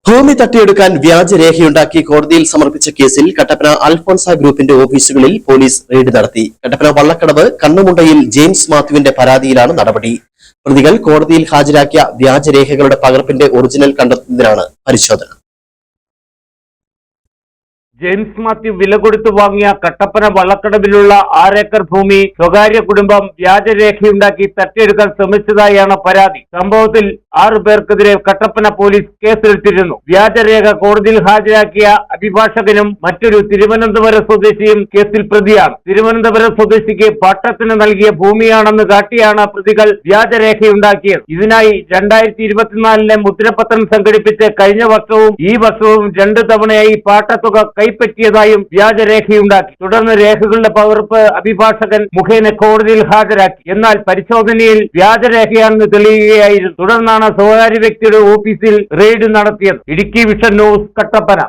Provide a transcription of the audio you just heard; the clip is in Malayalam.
ഭൂമി തട്ടിയെടുക്കാൻ വ്യാജരേഖയുണ്ടാക്കി കോടതിയിൽ സമർപ്പിച്ച കേസിൽ കട്ടപ്പന അൽഫോൻസ ഗ്രൂപ്പിന്റെ ഓഫീസുകളിൽ പോലീസ് റെയ്ഡ് നടത്തി. കട്ടപ്പന വള്ളക്കടവ് കണ്ണുമുണ്ടയിൽ ജെയിംസ് മാത്യുവിന്റെ പരാതിയിലാണ് നടപടി. പ്രതികൾ കോടതിയിൽ ഹാജരാക്കിയ വ്യാജരേഖകളുടെ പകർപ്പിന്റെ ഒറിജിനൽ കണ്ടെത്തുന്നതിനാണ് പരിശോധന. ജെയിംസ് മാത്യു വില കൊടുത്തു വാങ്ങിയ കട്ടപ്പന വള്ളക്കടവിലുള്ള 6 ഏക്കർ ഭൂമി സ്വകാര്യ കുടുംബം വ്യാജരേഖയുണ്ടാക്കി തട്ടിയെടുക്കാൻ ശ്രമിച്ചതായാണ് പരാതി. സംഭവത്തിൽ 6 പേർക്കെതിരെ കട്ടപ്പന പോലീസ് കേസെടുത്തിരുന്നു. വ്യാജരേഖ കോടതിയിൽ ഹാജരാക്കിയ അഭിഭാഷകനും മറ്റൊരു തിരുവനന്തപുരം സ്വദേശിയും കേസിൽ പ്രതിയാണ്. തിരുവനന്തപുരം സ്വദേശിക്ക് പട്ടത്തിന് നൽകിയ ഭൂമിയാണെന്ന് കാട്ടിയാണ് പ്രതികൾ വ്യാജരേഖയുണ്ടാക്കിയത്. ഇതിനായി 2024 മുദ്രപത്രം സംഘടിപ്പിച്ച് കഴിഞ്ഞ വർഷവും ഈ വർഷവും 2 തവണയായി പാട്ടത്തുക കൈപ്പറ്റിയതായും വ്യാജരേഖയുണ്ടാക്കി. തുടർന്ന് രേഖകളുടെ പകർപ്പ് അഭിഭാഷകൻ മുഖേന കോടതിയിൽ ഹാജരാക്കി. എന്നാൽ പരിശോധനയിൽ വ്യാജരേഖയാണെന്ന് തെളിയുകയായിരുന്നു. തുടർന്നാണ് സ്വകാര്യ വ്യക്തിയുടെ ഓഫീസിൽ റെയ്ഡ് നടത്തിയത്. Idukki vision news, Kattappana.